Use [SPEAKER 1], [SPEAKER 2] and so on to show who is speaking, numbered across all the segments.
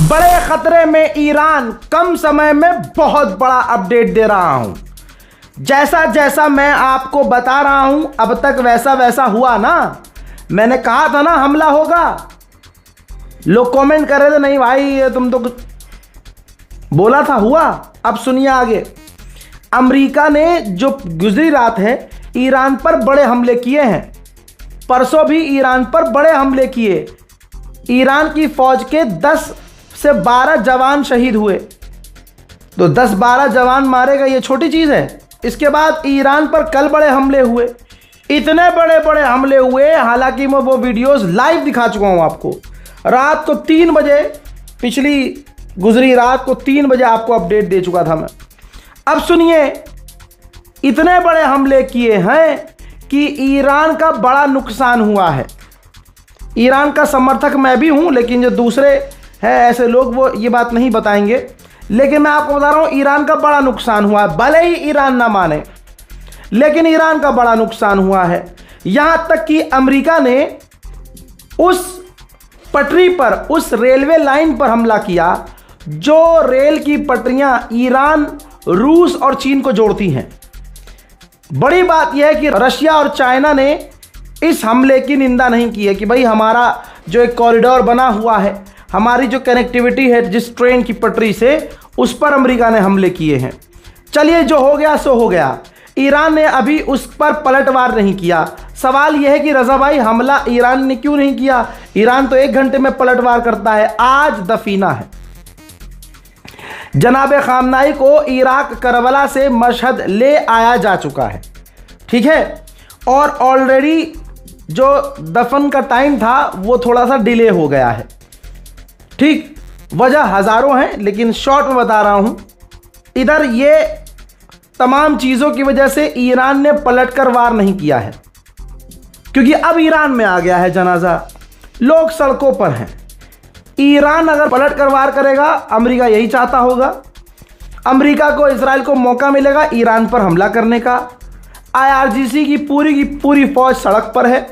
[SPEAKER 1] बड़े खतरे में ईरान, कम समय में बहुत बड़ा अपडेट दे रहा हूं। जैसा जैसा मैं आपको बता रहा हूं अब तक वैसा वैसा हुआ ना। मैंने कहा था ना हमला होगा। लोग कमेंट कर रहे थे नहीं भाई ये तुम तो बोला था, हुआ। अब सुनिए आगे। अमेरिका ने जो गुजरी रात है ईरान पर बड़े हमले किए हैं। परसों भी ईरान पर बड़े हमले किए। ईरान की फौज के 10 से 12 जवान शहीद हुए। तो 10-12 जवान मारे गए ये छोटी चीज़ है। इसके बाद ईरान पर कल बड़े हमले हुए। इतने बड़े बड़े हमले हुए, हालांकि मैं वो वीडियोस लाइव दिखा चुका हूं आपको। रात को 3 बजे, पिछली गुजरी रात को 3 बजे आपको अपडेट दे चुका था मैं। अब सुनिए, इतने बड़े हमले किए हैं कि ईरान का बड़ा नुकसान हुआ है। ईरान का समर्थक मैं भी हूं, लेकिन जो दूसरे हैं ऐसे लोग वो ये बात नहीं बताएंगे। लेकिन मैं आपको बता रहा हूं ईरान का बड़ा नुकसान हुआ है। भले ही ईरान ना माने, लेकिन ईरान का बड़ा नुकसान हुआ है। यहां तक कि अमेरिका ने उस पटरी पर, उस रेलवे लाइन पर हमला किया जो रेल की पटरियां ईरान, रूस और चीन को जोड़ती हैं। बड़ी बात यह है कि रशिया और चाइना ने इस हमले की निंदा नहीं की है कि भाई हमारा जो एक कॉरिडोर बना हुआ है, हमारी जो कनेक्टिविटी है जिस ट्रेन की पटरी से, उस पर अमेरिका ने हमले किए हैं। चलिए, जो हो गया सो हो गया। ईरान ने अभी उस पर पलटवार नहीं किया। सवाल यह है कि रजा भाई हमला ईरान ने क्यों नहीं किया? ईरान तो 1 घंटे में पलटवार करता है। आज दफीना है। जनाब खामनाई को इराक करबला से मशहद ले आया जा चुका है, ठीक है। और ऑलरेडी जो दफन का टाइम था वो थोड़ा सा डिले हो गया है, ठीक। वजह हज़ारों हैं, लेकिन शॉर्ट में बता रहा हूं। इधर ये तमाम चीज़ों की वजह से ईरान ने पलटकर वार नहीं किया है, क्योंकि अब ईरान में आ गया है जनाजा। लोग सड़कों पर हैं। ईरान अगर पलटकर वार करेगा, अमेरिका यही चाहता होगा। अमेरिका को, इजराइल को मौका मिलेगा ईरान पर हमला करने का। IRGC की पूरी फौज सड़क पर है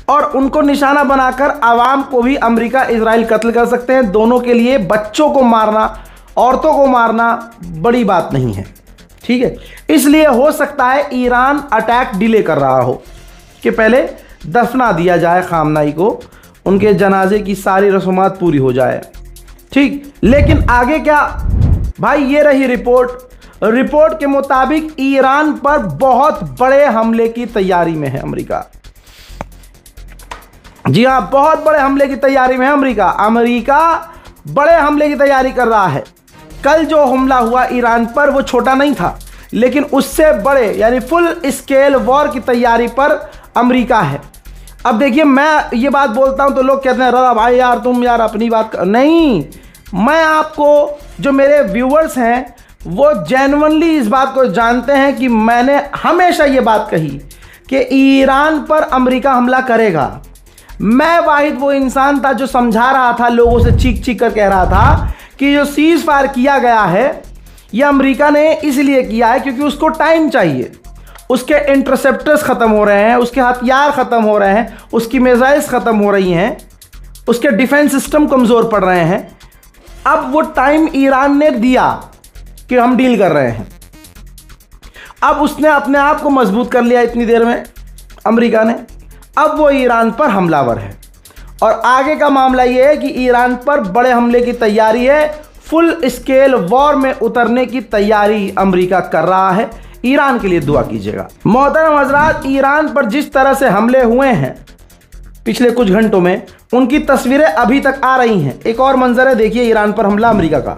[SPEAKER 1] और उनको निशाना बनाकर आवाम को भी अमेरिका इजराइल कत्ल कर सकते हैं। दोनों के लिए बच्चों को मारना, औरतों को मारना बड़ी बात नहीं है, ठीक है। इसलिए हो सकता है ईरान अटैक डिले कर रहा हो कि पहले दफना दिया जाए खामनाई को, उनके जनाजे की सारी रस्मात पूरी हो जाए, ठीक। लेकिन आगे क्या भाई? ये रही रिपोर्ट के मुताबिक ईरान पर बहुत बड़े हमले की तैयारी में है अमेरिका। जी हां, बहुत बड़े हमले की तैयारी में है अमेरिका। अमेरिका बड़े हमले की तैयारी कर रहा है। कल जो हमला हुआ ईरान पर वो छोटा नहीं था, लेकिन उससे बड़े यानी फुल स्केल वॉर की तैयारी पर अमेरिका है। अब देखिए, मैं ये बात बोलता हूं तो लोग कहते हैं रज़ा भाई यार तुम यार अपनी बात नहीं। मैं आपको, जो मेरे व्यूअर्स हैं वो जेन्युइनली इस बात को जानते हैं कि मैंने हमेशा ये बात कही कि ईरान पर अमेरिका हमला करेगा। मैं वाहिद वो इंसान था जो समझा रहा था, लोगों से चीख चीख कर कह रहा था कि जो सीज फायर किया गया है ये अमेरिका ने इसलिए किया है क्योंकि उसको टाइम चाहिए। उसके इंटरसेप्टर्स ख़त्म हो रहे हैं, उसके हथियार ख़त्म हो रहे हैं, उसकी मिसाइल्स ख़त्म हो रही हैं, उसके डिफेंस सिस्टम कमज़ोर पड़ रहे हैं। अब वो टाइम ईरान ने दिया कि हम डील कर रहे हैं। अब उसने अपने आप को मजबूत कर लिया इतनी देर में अमेरिका ने। अब वो ईरान पर हमलावर है और आगे का मामला ये है कि ईरान पर बड़े हमले की तैयारी है। फुल स्केल वॉर में उतरने की तैयारी अमेरिका कर रहा है। ईरान के लिए दुआ कीजिएगा। मोहतरम हजरात, ईरान पर जिस तरह से हमले हुए हैं पिछले कुछ घंटों में, उनकी तस्वीरें अभी तक आ रही हैं। एक और मंजर है, देखिए ईरान पर हमला अमेरिका का।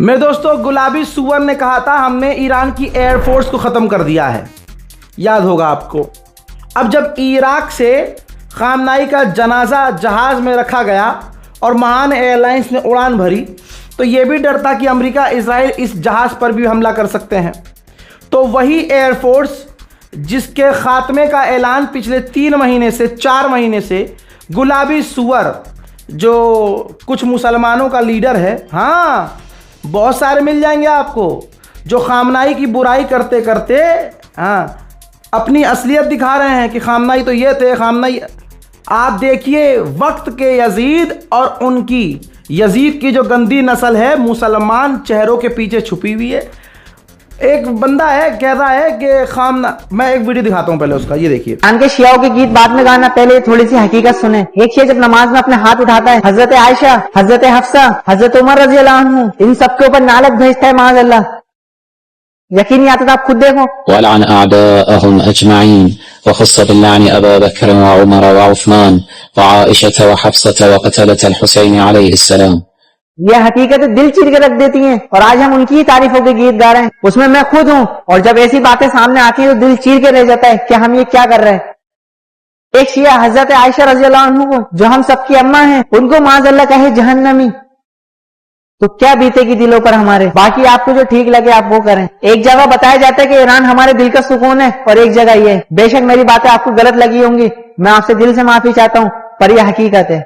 [SPEAKER 1] मेरे दोस्तों, गुलाबी सुअर ने कहा था हमने ईरान की एयरफोर्स को ख़त्म कर दिया है, याद होगा आपको। अब जब इराक से खामनाई का जनाजा जहाज़ में रखा गया और महान एयरलाइंस ने उड़ान भरी, तो ये भी डर था कि अमेरिका इजराइल इस जहाज़ पर भी हमला कर सकते हैं। तो वही एयरफोर्स जिसके ख़ात्मे का ऐलान पिछले 3 महीने से 4 महीने से गुलाबी सुअर, जो कुछ मुसलमानों का लीडर है, हाँ बहुत सारे मिल जाएंगे आपको, जो खामनाई की बुराई करते करते हाँ अपनी असलियत दिखा रहे हैं कि खामनाई तो ये थे, खामनाई। आप देखिए वक्त के यजीद और उनकी यजीद की जो गंदी नस्ल है, मुसलमान चेहरों के पीछे छुपी हुई है। एक बंदा है कह रहा है कि खामना, मैं एक वीडियो दिखाता हूं पहले उसका, ये देखिए।
[SPEAKER 2] ईरान के शियाओं के गीत बाद में गाना, पहले थोड़ी सी हकीकत सुने। एक शिया जब नमाज में अपने हाथ उठाता है, हजरत आयशा, हजरत हफ्सा, हजरत उमर रजी अल्लाह अन्हु, इन सबके ऊपर नालक भेजता है माज़ अल्लाह। यकीन नहीं आता था, आप खुद देखो।
[SPEAKER 3] वलअन अअदाअहुम अजमईन वखस्स बिल्लानि अबा बकर व उमर व उस्मान व आइशा व हफ्सा व क़तलत अल-हुसैन अलैहिस्सलाम।
[SPEAKER 2] ये हकीकतें दिल चीर के रख देती हैं, और आज हम उनकी ही तारीफों के गीत गा रहे हैं, उसमें मैं खुद हूँ। और जब ऐसी बातें सामने आती हैं तो दिल चीर के रह जाता है कि हम ये क्या कर रहे हैं। एक शिया हजरत आयशा रज़ी अल्लाह अन्हा को, जो हम सबकी अम्मा हैं, उनको माज़अल्लाह कहे जहन्नमी, तो क्या बीतेगी दिलों पर हमारे। बाकी आपको जो ठीक लगे आप वो करें। एक जगह बताया जाता है कि ईरान हमारे दिल का सुकून है, और एक जगह ये। बेशक मेरी बातें आपको गलत लगी होंगी, मैं आपसे दिल से माफी चाहता हूँ, पर यह हकीकत है।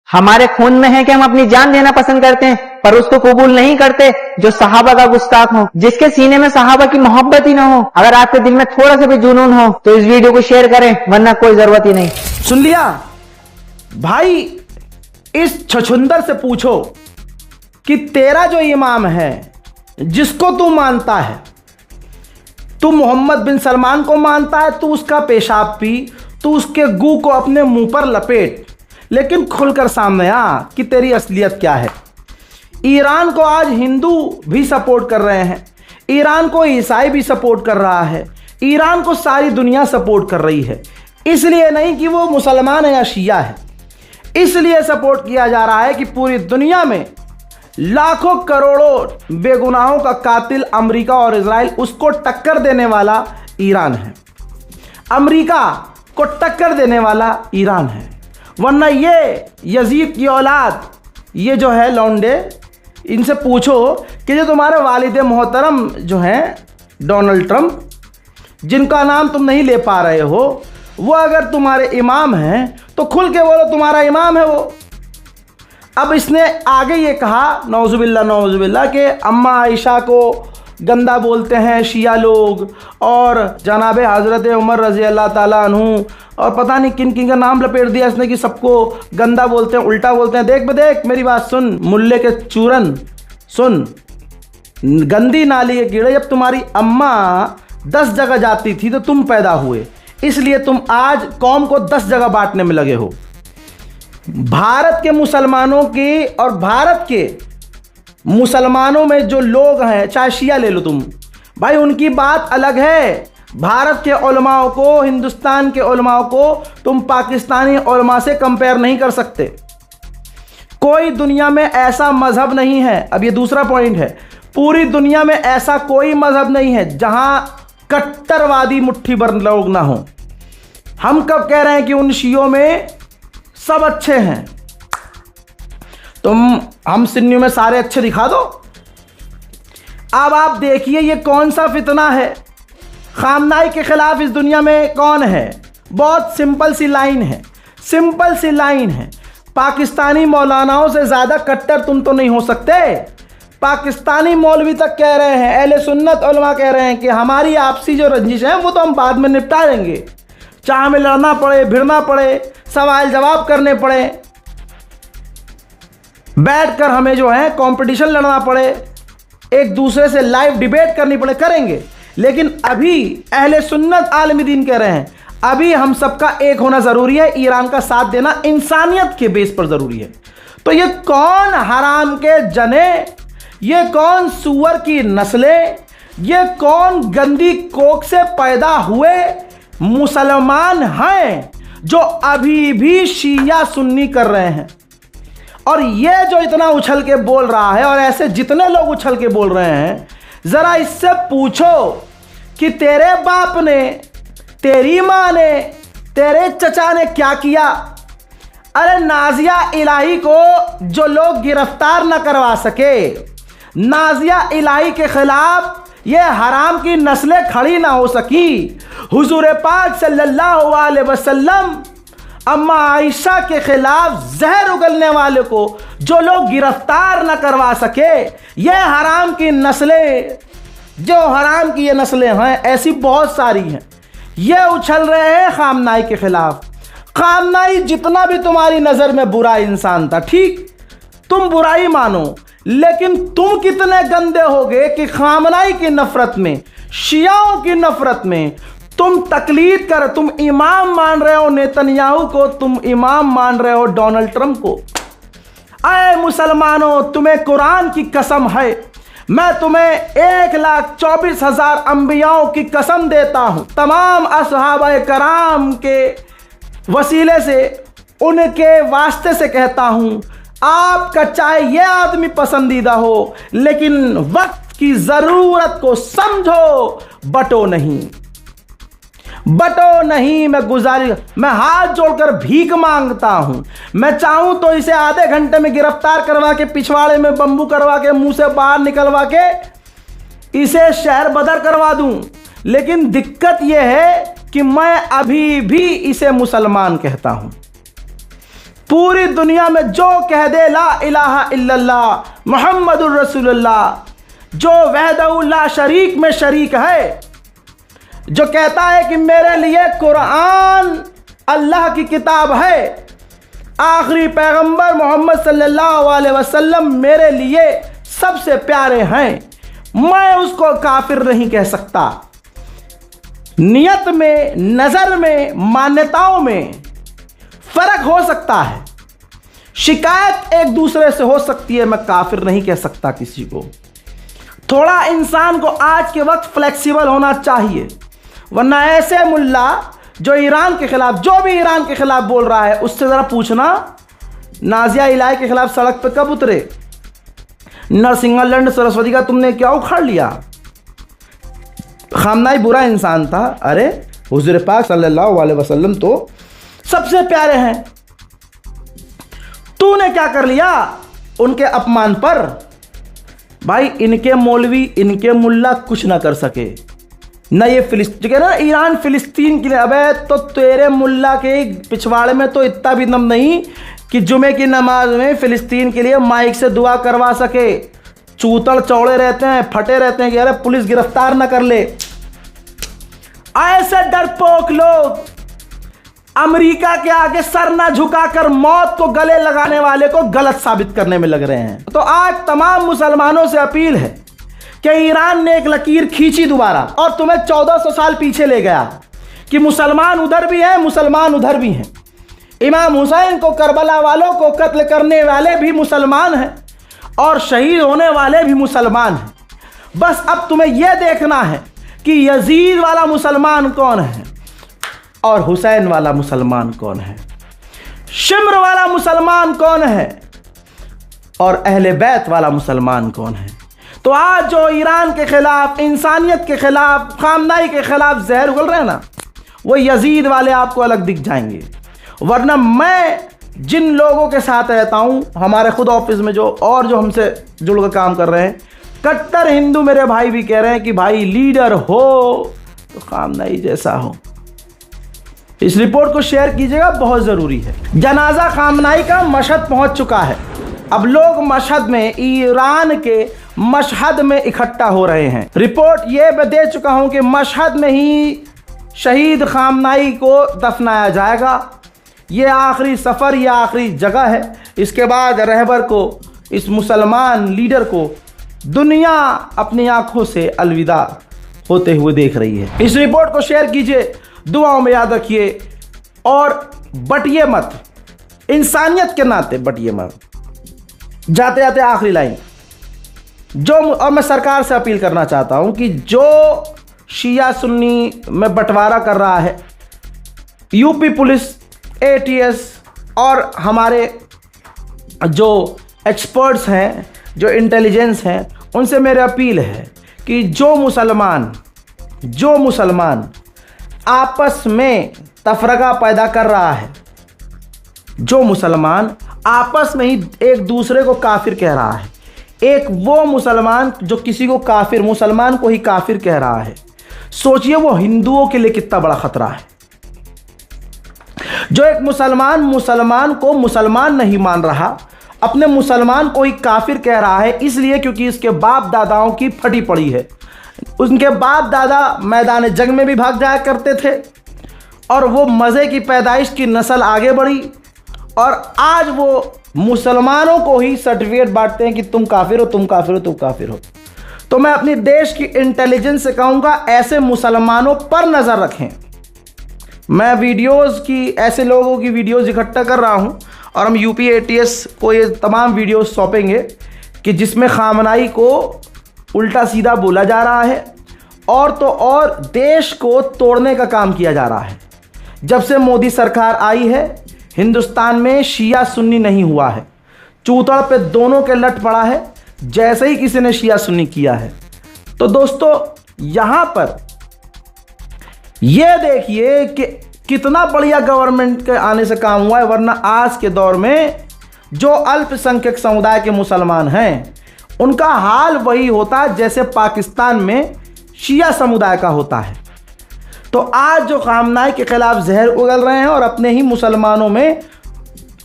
[SPEAKER 2] हमारे खून में है कि हम अपनी जान देना पसंद करते हैं, पर उसको कबूल नहीं करते जो सहाबा का गुस्ताख हो, जिसके सीने में सहाबा की मोहब्बत ही ना हो। अगर आपके दिल में थोड़ा सा भी जुनून हो तो इस वीडियो को शेयर करें, वरना कोई जरूरत ही नहीं।
[SPEAKER 1] सुन लिया भाई, इस छछुंदर से पूछो कि तेरा जो इमाम है, जिसको तू मानता है, तू मोहम्मद बिन सलमान को मानता है, तू उसका पेशाब पी, तू उसके गू को अपने मुंह पर लपेट, लेकिन खुलकर सामने आ कि तेरी असलियत क्या है। ईरान को आज हिंदू भी सपोर्ट कर रहे हैं, ईरान को ईसाई भी सपोर्ट कर रहा है, ईरान को सारी दुनिया सपोर्ट कर रही है। इसलिए नहीं कि वो मुसलमान है या शिया है, इसलिए सपोर्ट किया जा रहा है कि पूरी दुनिया में लाखों करोड़ों बेगुनाहों का कातिल अमेरिका और इजराइल, उसको टक्कर देने वाला ईरान है। अमेरिका को टक्कर देने वाला ईरान है, वरना ये यजीद की औलाद, ये जो है लौंडे, इनसे पूछो कि जो तुम्हारे वालिद मोहतरम जो हैं डोनाल्ड ट्रंप, जिनका नाम तुम नहीं ले पा रहे हो, वो अगर तुम्हारे इमाम हैं तो खुल के बोलो तुम्हारा इमाम है वो। अब इसने आगे ये कहा नौजुबिल्ला कि अम्मा आयशा को गंदा बोलते हैं शिया लोग, और जनाब हज़रत उमर रज़ी अल्लाह ताला अन्हु, और पता नहीं किन किन का नाम लपेट दिया इसने कि सबको गंदा बोलते हैं, उल्टा बोलते हैं। देख देख मेरी बात सुन, मुल्ले के चूरन सुन, गंदी नाली के कीड़े, जब तुम्हारी अम्मा 10 जगह जाती थी तो तुम पैदा हुए, इसलिए तुम आज कौम को 10 जगह बांटने में लगे हो। भारत के मुसलमानों की और भारत के मुसलमानों में जो लोग हैं, चाहे शिया ले लो तुम, भाई उनकी बात अलग है। भारत के उलमाओं को, हिंदुस्तान के उलमाओं को तुम पाकिस्तानी उलमा से कंपेयर नहीं कर सकते। कोई दुनिया में ऐसा मजहब नहीं है, अब ये दूसरा पॉइंट है, पूरी दुनिया में ऐसा कोई मजहब नहीं है जहां कट्टरवादी मुट्ठी भर लोग ना हो। हम कब कह रहे हैं कि उन शियों में सब अच्छे हैं? तुम हम सुन्नियों में सारे अच्छे दिखा दो। अब आप देखिए ये कौन सा फितना है। खामनाई के खिलाफ इस दुनिया में कौन है? बहुत सिंपल सी लाइन है, सिंपल सी लाइन है। पाकिस्तानी मौलानाओं से ज़्यादा कट्टर तुम तो नहीं हो सकते। पाकिस्तानी मौलवी तक कह रहे हैं, अहले सुन्नत उलमा कह रहे हैं कि हमारी आपसी जो रंजिश है वो तो हम बाद में निपटा देंगे, चाहे हमें लड़ना पड़े, भिड़ना पड़े, सवाल जवाब करने पड़े, बैठकर हमें जो है कंपटीशन लड़ना पड़े, एक दूसरे से लाइव डिबेट करनी पड़े, करेंगे। लेकिन अभी अहले सुन्नत आलिम दीन कह रहे हैं अभी हम सबका एक होना ज़रूरी है, ईरान का साथ देना इंसानियत के बेस पर ज़रूरी है। तो ये कौन हराम के जने, ये कौन सूअर की नस्लें, ये कौन गंदी कोख से पैदा हुए मुसलमान हैं जो अभी भी शिया सुन्नी कर रहे हैं और ये जो इतना उछल के बोल रहा है और ऐसे जितने लोग उछल के बोल रहे हैं, ज़रा इससे पूछो कि तेरे बाप ने, तेरी माँ ने, तेरे चचा ने क्या किया। अरे नाजिया इलाही को जो लोग गिरफ्तार न करवा सके, नाजिया इलाही के खिलाफ ये हराम की नस्लें खड़ी ना हो सकी, हुजूर पाक सल्लल्लाहु अलैहि वसल्लम अम्मा आयशा के खिलाफ जहर उगलने वाले को जो लोग गिरफ्तार न करवा सके, ये हराम की नस्लें, जो हराम की ये नस्लें हैं, ऐसी बहुत सारी हैं। ये उछल रहे हैं खामनाई के खिलाफ। खामनाई जितना भी तुम्हारी नज़र में बुरा इंसान था, ठीक, तुम बुराई मानो, लेकिन तुम कितने गंदे होगे कि खामनाई की नफरत में, शियाओं की नफरत में तुम तकलीद कर, तुम इमाम मान रहे हो नेतन्याहू को, तुम इमाम मान रहे हो डोनाल्ड ट्रंप को। अय मुसलमानों, तुम्हें कुरान की कसम है, मैं तुम्हें 1,24,000 अंबियाओं की कसम देता हूं, तमाम असहाबाए कराम के वसीले से, उनके वास्ते से कहता हूं, आपका चाहे ये आदमी पसंदीदा हो, लेकिन वक्त की जरूरत को समझो, बटो नहीं, बटो नहीं। मैं हाथ जोड़कर भीख मांगता हूं। मैं चाहूं तो इसे आधे घंटे में गिरफ्तार करवा के, पिछवाड़े में बंबू करवा के, मुंह से बाहर निकलवा के इसे शहर बदर करवा दूं, लेकिन दिक्कत यह है कि मैं अभी भी इसे मुसलमान कहता हूं। पूरी दुनिया में जो कह दे ला इलाहा इल्लल्लाह मुहम्मदुर रसूलुल्लाह, जो वहदहु ला शरीक में शरीक है, जो कहता है कि मेरे लिए कुरान अल्लाह की किताब है, आखिरी पैगंबर मोहम्मद सल्लल्लाहु अलैहि वसल्लम मेरे लिए सबसे प्यारे हैं, मैं उसको काफिर नहीं कह सकता। नियत में, नज़र में, मान्यताओं में फर्क हो सकता है, शिकायत एक दूसरे से हो सकती है, मैं काफिर नहीं कह सकता किसी को। थोड़ा इंसान को आज के वक्त फ्लेक्सिबल होना चाहिए, वरना ऐसे मुल्ला जो ईरान के खिलाफ, जो भी ईरान के खिलाफ बोल रहा है, उससे ज़रा पूछना नाजिया इलाही के खिलाफ सड़क पे कब उतरे। नरसिंगलैंड सरस्वती का तुमने क्या उखाड़ लिया। खामनाई बुरा इंसान था, अरे हुजूर पाक सल्लल्लाहु अलैहि वसल्लम तो सबसे प्यारे हैं, तूने क्या कर लिया उनके अपमान पर। भाई इनके मौलवी, इनके मुल्ला कुछ ना कर सके, न ये फिलिस्तीन ना, ईरान फिलिस्तीन के लिए। अबे तो तेरे मुल्ला के पिछवाड़े में तो इतना भी दम नहीं कि जुमे की नमाज में फिलिस्तीन के लिए माइक से दुआ करवा सके। चूतड़ चौड़े रहते हैं, फटे रहते हैं कि अरे पुलिस गिरफ्तार ना कर ले। ऐसे डरपोक लोग अमेरिका के आगे सर ना झुकाकर मौत को गले लगाने वाले को गलत साबित करने में लग रहे हैं। तो आज तमाम मुसलमानों से अपील है कि ईरान ने एक लकीर खींची दोबारा और तुम्हें 1400 साल पीछे ले गया कि मुसलमान उधर भी हैं, मुसलमान उधर भी हैं। इमाम हुसैन को, करबला वालों को कत्ल करने वाले भी मुसलमान हैं और शहीद होने वाले भी मुसलमान हैं। बस अब तुम्हें यह देखना है कि यजीद वाला मुसलमान कौन है और हुसैन वाला मुसलमान कौन है, शिम्र वाला मुसलमान कौन है और अहले बैत वाला मुसलमान कौन है। तो आज जो ईरान के खिलाफ, इंसानियत के खिलाफ, खामनाई के खिलाफ जहर उगल रहे हैं ना, वो यजीद वाले आपको अलग दिख जाएंगे। वरना मैं जिन लोगों के साथ रहता हूँ, हमारे खुद ऑफिस में जो और जो हमसे जुड़कर काम कर रहे हैं, कट्टर हिंदू मेरे भाई भी कह रहे हैं कि भाई लीडर हो तो खामनाई जैसा हो। इस रिपोर्ट को शेयर कीजिएगा, बहुत ज़रूरी है। जनाजा खामनाई का मशहद पहुंच चुका है। अब लोग मशहद में, ईरान के मशहद में इकट्ठा हो रहे हैं। रिपोर्ट ये मैं दे चुका हूं कि मशहद में ही शहीद खामनाई को दफनाया जाएगा। ये आखिरी सफ़र, ये आखिरी जगह है। इसके बाद रहबर को, इस मुसलमान लीडर को दुनिया अपनी आंखों से अलविदा होते हुए देख रही है। इस रिपोर्ट को शेयर कीजिए, दुआओं में याद रखिए और बटिए मत, इंसानियत के नाते बटिए मत। जाते जाते आखिरी लाइन जो, और मैं सरकार से अपील करना चाहता हूं कि जो शिया सुन्नी में बंटवारा कर रहा है, यूपी पुलिस, एटीएस और हमारे जो एक्सपर्ट्स हैं, जो इंटेलिजेंस हैं, उनसे मेरी अपील है कि जो मुसलमान आपस में तफरका पैदा कर रहा है, जो मुसलमान आपस में ही एक दूसरे को काफिर कह रहा है, एक वो मुसलमान जो किसी को काफिर, मुसलमान को ही काफिर कह रहा है, सोचिए वो हिंदुओं के लिए कितना बड़ा खतरा है। जो एक मुसलमान को मुसलमान नहीं मान रहा, अपने मुसलमान को ही काफिर कह रहा है, इसलिए क्योंकि इसके बाप दादाओं की फटी पड़ी है। उनके बाप दादा मैदान जंग में भी भाग जाया करते थे और वो मज़े की पैदाइश की नस्ल आगे बढ़ी और आज वो मुसलमानों को ही सर्टिफिकेट बांटते हैं कि तुम काफिर हो, तुम काफिर हो, तुम काफिर हो। तो मैं अपनी देश की इंटेलिजेंस से कहूँगा, ऐसे मुसलमानों पर नज़र रखें। मैं वीडियोस की, ऐसे लोगों की वीडियोस इकट्ठा कर रहा हूँ और हम यूपी ATS को ये तमाम वीडियोस सौंपेंगे कि जिसमें खामनाई को उल्टा सीधा बोला जा रहा है और तो और देश को तोड़ने का काम किया जा रहा है। जब से मोदी सरकार आई है, हिंदुस्तान में शिया सुन्नी नहीं हुआ है, चूतड़ पे दोनों के लट पड़ा है जैसे ही किसी ने शिया सुन्नी किया है। तो दोस्तों, यहाँ पर ये देखिए कि कितना बढ़िया गवर्नमेंट के आने से काम हुआ है, वरना आज के दौर में जो अल्पसंख्यक समुदाय के मुसलमान हैं उनका हाल वही होता है जैसे पाकिस्तान में शिया समुदाय का होता है। तो आज जो खामनाई के खिलाफ जहर उगल रहे हैं और अपने ही मुसलमानों में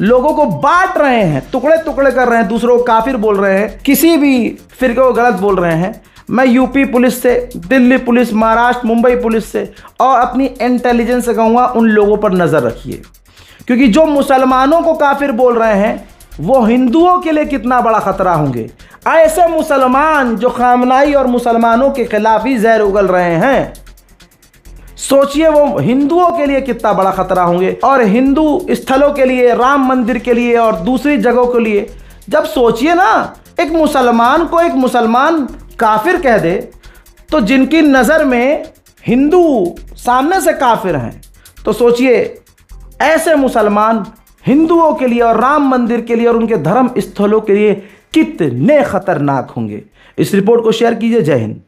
[SPEAKER 1] लोगों को बांट रहे हैं, टुकड़े टुकड़े कर रहे हैं, दूसरों को काफिर बोल रहे हैं, किसी भी फिरके को गलत बोल रहे हैं, मैं यूपी पुलिस से, दिल्ली पुलिस, महाराष्ट्र, मुंबई पुलिस से और अपनी इंटेलिजेंस से कहूँगा, उन लोगों पर नज़र रखिए, क्योंकि जो मुसलमानों को काफिर बोल रहे हैं वो हिंदुओं के लिए कितना बड़ा खतरा होंगे। ऐसे मुसलमान जो खामनाई और मुसलमानों के खिलाफ ही जहर उगल रहे हैं, सोचिए वो हिंदुओं के लिए कितना बड़ा खतरा होंगे। और हिंदू स्थलों के लिए, राम मंदिर के लिए और दूसरी जगहों के लिए, जब सोचिए ना, एक मुसलमान को एक मुसलमान काफिर कह दे, तो जिनकी नज़र में हिंदू सामने से काफिर हैं, तो सोचिए ऐसे मुसलमान हिंदुओं के लिए और राम मंदिर के लिए और उनके धर्म स्थलों के लिए कितने खतरनाक होंगे। इस रिपोर्ट को शेयर कीजिए। जय हिंद।